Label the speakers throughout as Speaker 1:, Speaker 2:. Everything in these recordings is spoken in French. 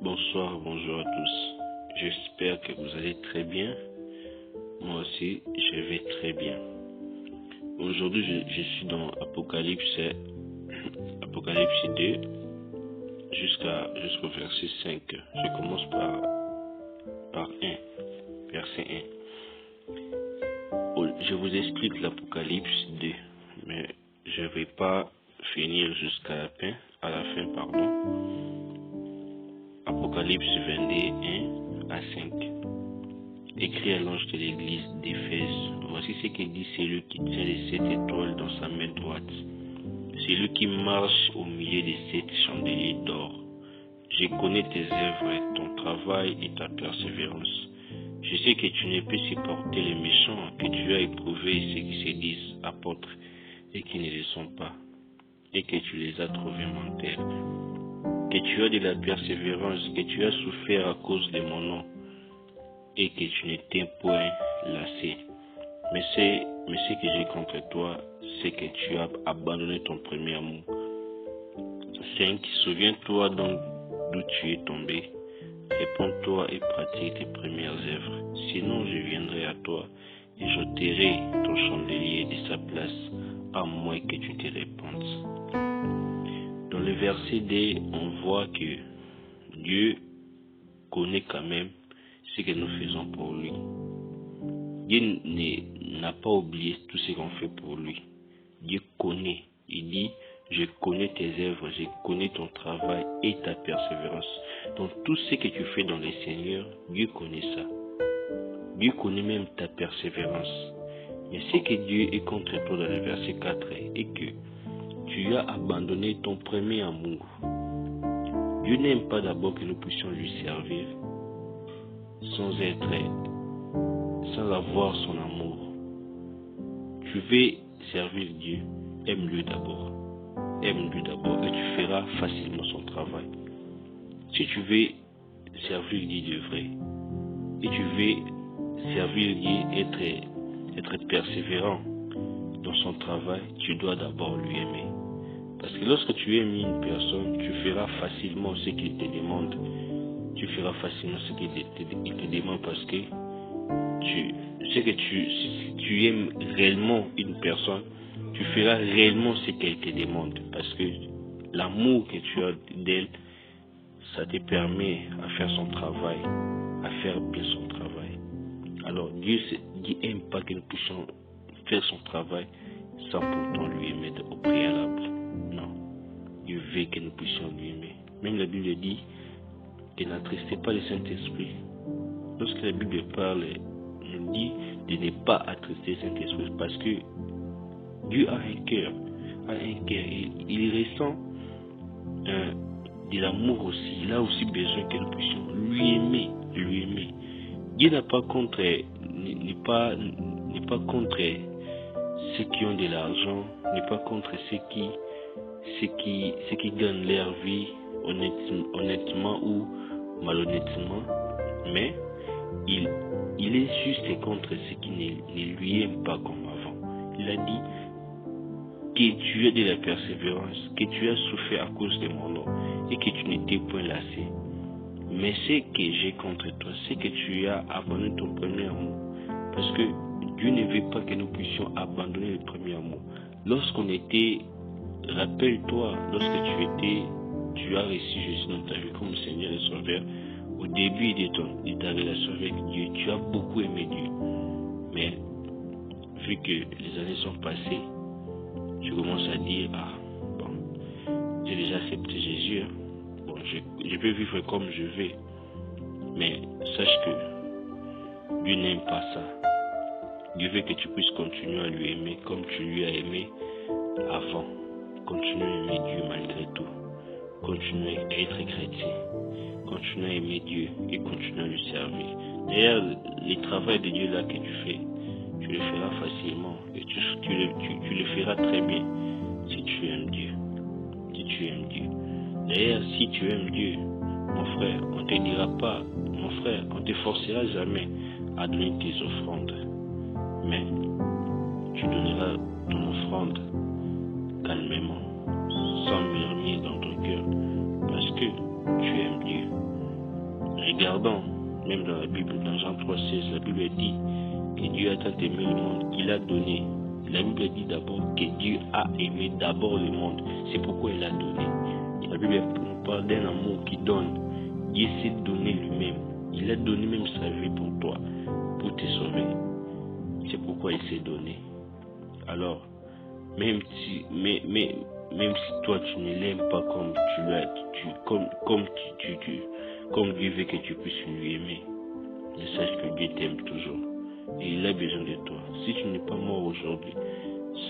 Speaker 1: Bonsoir, bonjour à tous. J'espère que vous allez très bien. Moi aussi, je vais très bien. Aujourd'hui, je suis dans Apocalypse 2 jusqu'au verset 5. Je commence par 1, verset 1. Je vous explique l'Apocalypse 2, mais je ne vais pas finir jusqu'à la fin. Apocalypse 22, 1 à 5. Écrit à l'ange de l'église d'Éphèse, voici ce que dit celui qui tient les 7 étoiles dans sa main droite, celui qui marche au milieu des 7 chandeliers d'or. Je connais tes œuvres, ton travail et ta persévérance. Je sais que tu ne peux supporter les méchants, que tu as éprouvé ceux qui se disent apôtres et qui ne le sont pas, et que tu les as trouvés menteurs, que tu as de la persévérance, que tu as souffert à cause de mon nom, et que tu n'étais point lassé. Mais ce que j'ai contre toi, c'est que tu as abandonné ton premier amour. 5. Souviens-toi donc d'où tu es tombé. Réponds-toi et pratique tes premières œuvres. Sinon, je viendrai à toi et j'ôterai ton chandelier de sa place, à moins que tu te répandes. Dans le verset D, on voit que Dieu connaît quand même ce que nous faisons pour lui. Dieu n'a pas oublié tout ce qu'on fait pour lui. Dieu connaît. Il dit, je connais tes œuvres, je connais ton travail et ta persévérance. Donc tout ce que tu fais dans le Seigneur, Dieu connaît ça. Dieu connaît même ta persévérance. Mais ce que Dieu est contre toi dans le verset 4 est que tu as abandonné ton premier amour. Dieu n'aime pas d'abord que nous puissions lui servir sans avoir son amour. Tu veux servir Dieu, aime-le d'abord. Aime-le d'abord et tu feras facilement son travail. Si tu veux servir Dieu de vrai et tu veux servir Dieu, être persévérant dans son travail, tu dois d'abord lui aimer. Parce que lorsque tu aimes une personne, tu feras facilement ce qu'il te demande. Tu feras facilement ce qu'il te demande parce que si tu aimes réellement une personne, tu feras réellement ce qu'elle te demande. Parce que l'amour que tu as d'elle, ça te permet à faire son travail, à faire bien son travail. Alors Dieu n'aime pas que nous puissions faire son travail sans pourtant lui aimer au préalable. Non, Dieu veut que nous puissions lui aimer. Même la Bible dit que n'attristez pas le Saint-Esprit. Lorsque la Bible parle, nous dit de ne pas attrister le Saint-Esprit parce que Dieu a un cœur. Il ressent de l'amour aussi. Il a aussi besoin que nous puissions lui aimer. Dieu n'est pas contre ceux qui ont de l'argent, n'est pas contre ceux qui gagnent leur vie honnêtement ou malhonnêtement, mais il est juste contre ceux qui ne lui aiment pas comme avant. Il a dit que tu as de la persévérance, que tu as souffert à cause de mon nom et que tu n'étais point lassé. Mais ce que j'ai contre toi, c'est que tu as abandonné ton premier amour. Parce que Dieu ne veut pas que nous puissions abandonner le premier amour. Lorsqu'on était, rappelle-toi, lorsque tu as reçu Jésus dans ta vie comme Seigneur et Sauveur, au début de ta relation avec Dieu, tu as beaucoup aimé Dieu. Mais vu que les années sont passées, tu commences à dire, j'ai déjà accepté Jésus, bon, je peux vivre comme je veux. Mais sache que Dieu n'aime pas ça. Dieu veut que tu puisses continuer à lui aimer comme tu lui as aimé avant. Continue à aimer Dieu malgré tout. Continue à être chrétien. Continue à aimer Dieu et continue à lui servir. D'ailleurs, le travail de Dieu là que tu fais, tu le feras facilement et tu le feras très bien si tu aimes Dieu. Si tu aimes Dieu. D'ailleurs, si tu aimes Dieu, mon frère, on ne te dira pas, mon frère, on ne te forcera jamais à donner tes offrandes. Mais tu donneras ton offrande calmement, sans murmurer dans ton cœur, parce que tu aimes Dieu. Regardons, même dans la Bible, dans Jean 3,16, la Bible dit que Dieu a tant aimé le monde qu'il a donné. La Bible dit d'abord que Dieu a aimé d'abord le monde. C'est pourquoi il a donné. La Bible nous parle d'un amour qui donne. Dieu s'est donné lui-même. Il a donné même sa vie pour toi, pour te sauver. C'est pourquoi il s'est donné. Alors, même si toi tu ne l'aimes pas comme comme Dieu veut que tu puisses lui aimer, mais sache que Dieu t'aime toujours et il a besoin de toi. Si tu n'es pas mort aujourd'hui,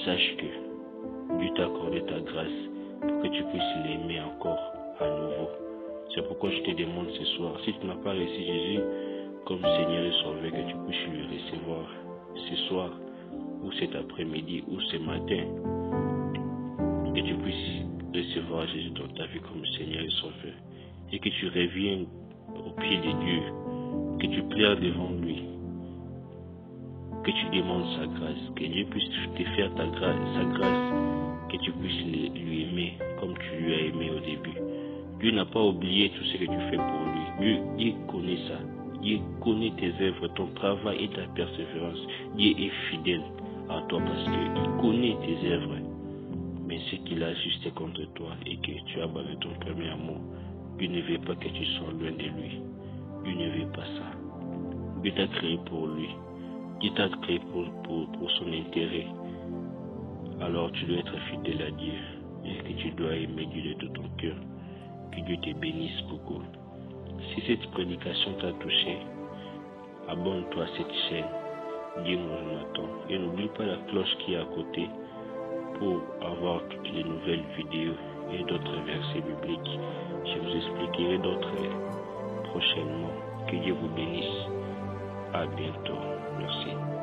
Speaker 1: sache que Dieu t'a accordé ta grâce pour que tu puisses l'aimer encore à nouveau. C'est pourquoi je te demande ce soir, si tu n'as pas reçu Jésus comme Seigneur et Sauveur, que tu puisses le recevoir ce soir ou cet après-midi ou ce matin, que tu puisses recevoir Jésus dans ta vie comme Seigneur et Sauveur, et que tu reviennes au pied de Dieu, que tu pleures devant lui, que tu demandes sa grâce, que Dieu puisse te faire sa grâce, que tu puisses lui aimer comme tu lui as aimé au début. Dieu n'a pas oublié tout ce que tu fais pour lui. Dieu connaît ça. Dieu connaît tes œuvres, ton travail et ta persévérance. Dieu est fidèle à toi parce qu'il connaît tes œuvres. Mais ce qu'il a ajusté contre toi et que tu as abandonné ton premier amour, Dieu ne veut pas que tu sois loin de lui. Dieu ne veut pas ça. Dieu t'a créé pour lui. Dieu t'a créé pour son intérêt. Alors tu dois être fidèle à Dieu et que tu dois aimer Dieu de tout ton cœur. Que Dieu te bénisse beaucoup. Si cette prédication t'a touché, abonne-toi à cette chaîne. Dieu nous attend. Et n'oublie pas la cloche qui est à côté pour avoir toutes les nouvelles vidéos et d'autres versets bibliques. Je vous expliquerai d'autres prochainement. Que Dieu vous bénisse. À bientôt. Merci.